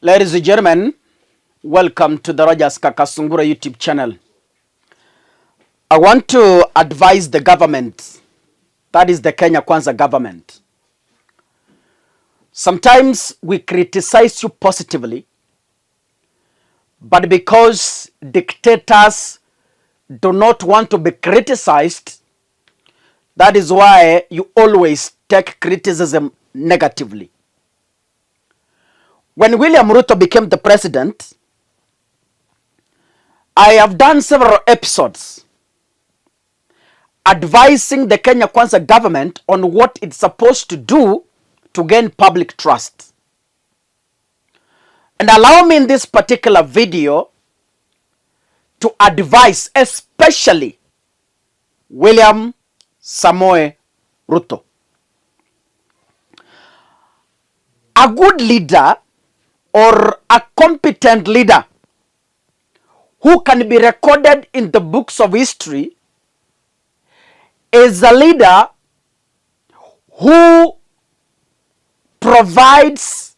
Ladies and gentlemen, welcome to the Rogers Kakasungura YouTube channel. I want to advise the government, that is the Kenya Kwanza government. Sometimes we criticize you positively, but because dictators do not want to be criticized, that is why you always take criticism negatively. When William Ruto became the president, I have done several episodes advising the Kenya Kwanza government on what it's supposed to do to gain public trust. And allow me in this particular video to advise especially William Samoei Ruto. A good leader or a competent leader who can be recorded in the books of history is a leader who provides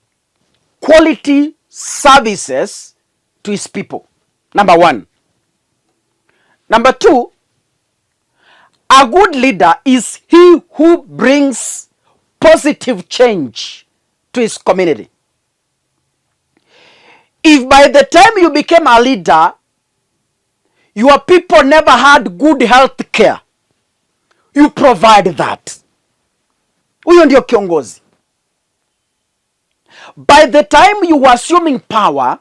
quality services to his people. Number one. Number two, a good leader is he who brings positive change to his community. If by the time you became a leader, your people never had good health care, you provide that. Huyo ndio kiongozi. By the time you were assuming power,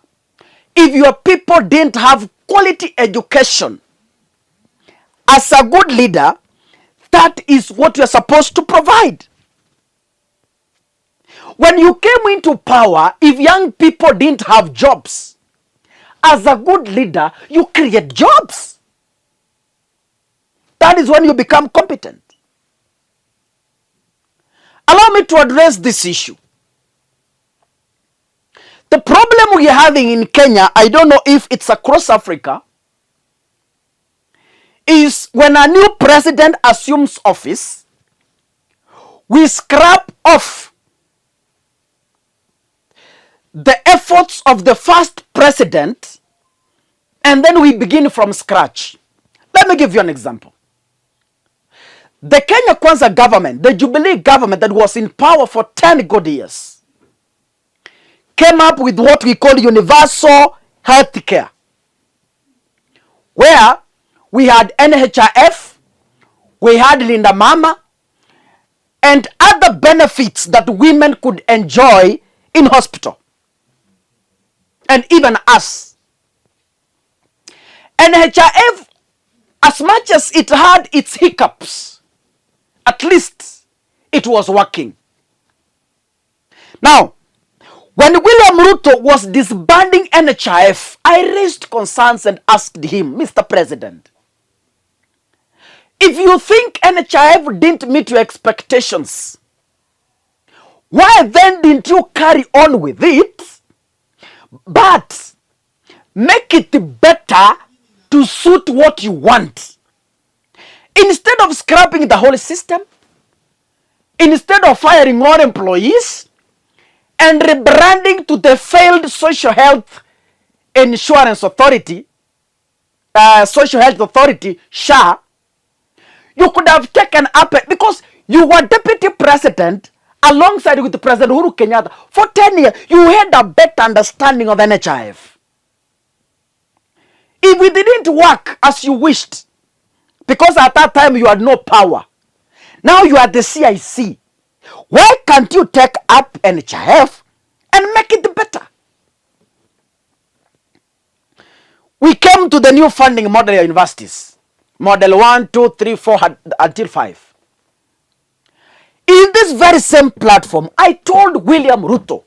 if your people didn't have quality education, as a good leader, that is what you're supposed to provide. When you came into power, if young people didn't have jobs, as a good leader, you create jobs. That is when you become competent. Allow me to address this issue. The problem we are having in Kenya, I don't know if it's across Africa, is when a new president assumes office, we scrap off the efforts of the first president and then we begin from scratch. Let me give you an example. The Kenya Kwanza government, the Jubilee government that was in power for 10 good years, came up with what we call universal health care, where we had NHIF, we had Linda Mama, and other benefits that women could enjoy in hospital. And even us. NHIF, as much as it had its hiccups, at least it was working. Now, when William Ruto was disbanding NHIF, I raised concerns and asked him, Mr. President, if you think NHIF didn't meet your expectations, why then didn't you carry on with it, but make it better to suit what you want? Instead of scrapping the whole system, instead of firing more employees, and rebranding to the failed Social Health Insurance Authority, Social Health Authority, SHA, you could have taken up, because you were deputy president alongside with President Uhuru Kenyatta for 10 years. You had a better understanding of NHIF. If it didn't work as you wished, because at that time you had no power, now you are the CIC, why can't you take up NHIF and make it better? We came to the new funding model of universities. Model 1, 2, 3, 4 until 5. In this very same platform, I told William Ruto,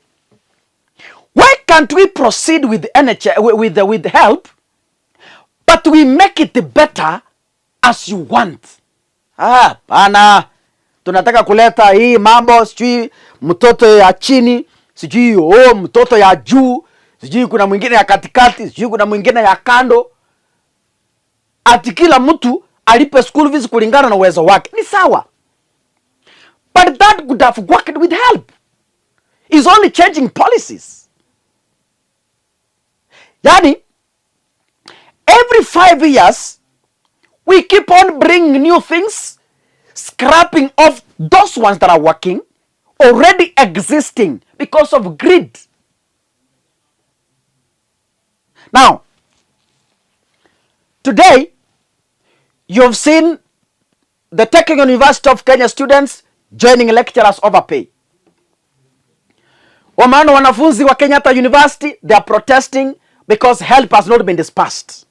why can't we proceed with NHIF, with help, but we make it better as you want? Pana, tunataka kuleta hii mambo, sijui mtoto ya chini, sijui mtoto ya juu, sijui kuna mwingine ya katikati, sijui kuna mwingine ya kando. Ati kila mtu alipe school fees kulingana na uwezo wake. Ni sawa. But that could have worked with help. It's only changing policies. Yani, every 5 years, we keep on bringing new things, scrapping off those ones that are working, already existing because of greed. Now, today, you've seen the Technical University of Kenya students joining lecturers over pay. Wamaana wanafunzi wa Kenyatta University, they are protesting because help has not been dispersed.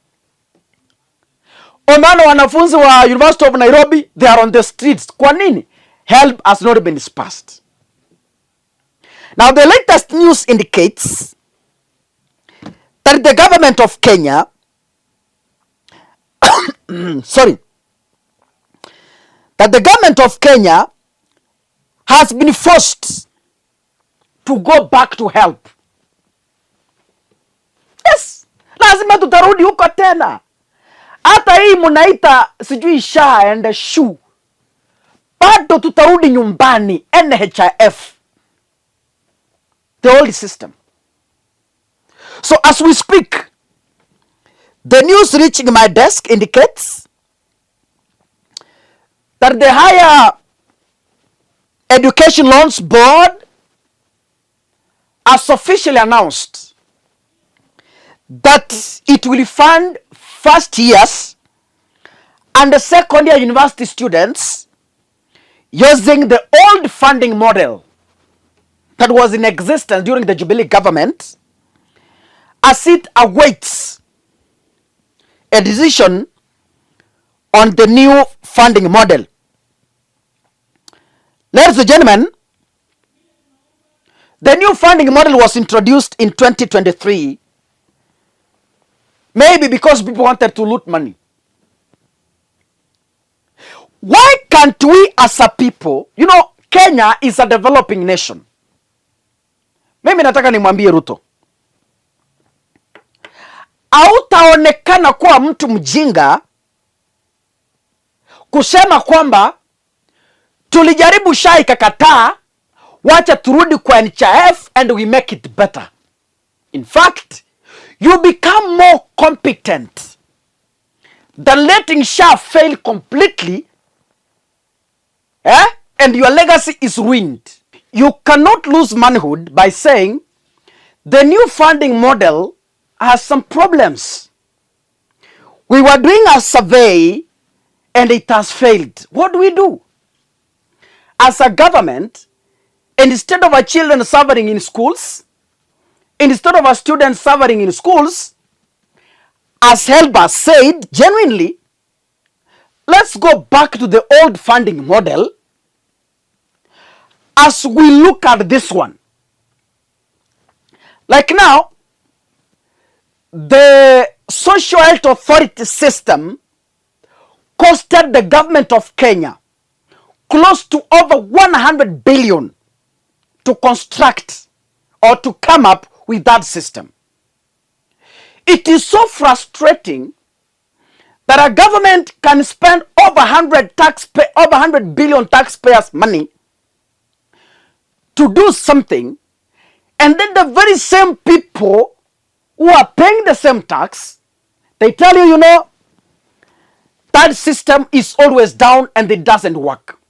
Wamaana wanafunzi wa University of Nairobi, they are on the streets. Kwa nini? Help has not been dispersed. Now, the latest news indicates that the government of Kenya that the government of Kenya has been forced to go back to help. Yes, lazima tutarudi huko tena. Hata hii munaita sijui SHA and SHU, bado tutarudi nyumbani. NHIF, the old system. So as we speak, the news reaching my desk indicates that the Higher Education Loans Board has officially announced that it will fund first years and the second year university students using the old funding model that was in existence during the Jubilee government, as it awaits a decision on the new funding model. Ladies and gentlemen, the new funding model was introduced in 2023, maybe because people wanted to loot money. Why can't we as a people, Kenya is a developing nation. Mimi nataka nimwambie Ruto, hautaonekana kuwa mtu mjinga kusema kwamba tulijaribu SHA ikakataa, wacha turudi kwa NHIF and we make it better. In fact, you become more competent than letting SHA fail completely, and your legacy is ruined. You cannot lose manhood by saying the new funding model has some problems. We were doing a survey and it has failed. What do we do? As a government, instead of our children suffering in schools, instead of our students suffering in schools, as Helba said, genuinely, let's go back to the old funding model as we look at this one. Like now, the social health authority system costed the government of Kenya close to over 100 billion to construct or to come up with that system. It is so frustrating that a government can spend over 100 billion taxpayers' money to do something, and then the very same people who are paying the same tax, they tell you, that system is always down and it doesn't work.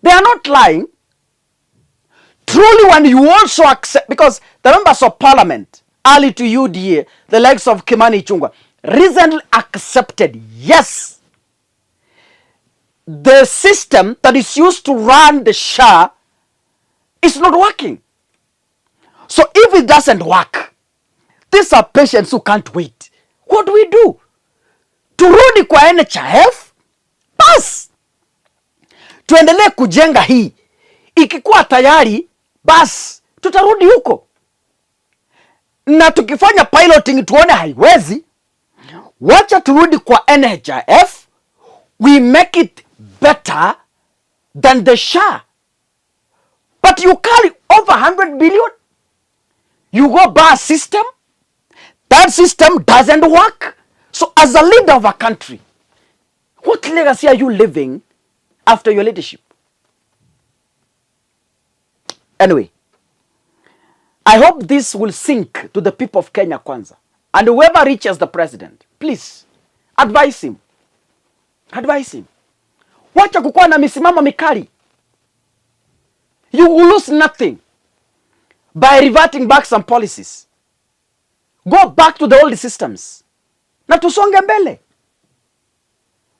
They are not lying. Truly, when you also accept, because the members of parliament, early to UDA, the likes of Kimani Ichung'wah, recently accepted, yes, the system that is used to run the SHA is not working. So if it doesn't work, these are patients who can't wait. What do we do? Turudi kwa NHIF? Bas! Tuendelee kujenga hii. Ikikuwa tayari, bas, tutarudi huko. Na tukifanya piloting tuone haiwezi, wacha turudi kwa NHIF, we make it better than the SHA. But you carry over 100 billion, you go buy a system, that system doesn't work. So as a leader of a country, what legacy are you leaving after your leadership? Anyway, I hope this will sink to the people of Kenya kwanza. And whoever reaches the president, please advise him. Advise him. Wacha kukuwa na misimamo mikali. You will lose nothing by reverting back some policies. Go back to the old systems. Na tusonge mbele.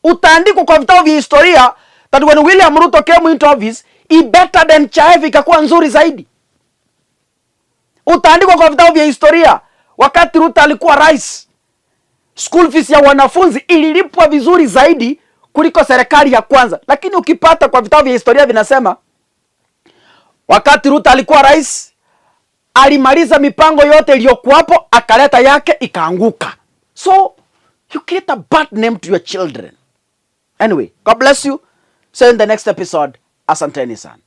Utaandikwa kwa vitabu vya historia that when William Ruto came into office, he bettered and NHIF ikakuwa nzuri zaidi. Utaandikwa kwa vitabu vya historia wakati Ruto alikuwa rais, school fees ya wanafunzi ililipwa vizuri zaidi kuliko serikali ya kwanza. Lakini ukipata kwa vitabu vya historia vinasema wakati Ruto alikuwa rais, alimaliza mipango yote iliyokuwapo, akaleta yake ikaanguka. So you create a bad name to your children. Anyway, God bless you. See you in the next episode. Asanteni sana.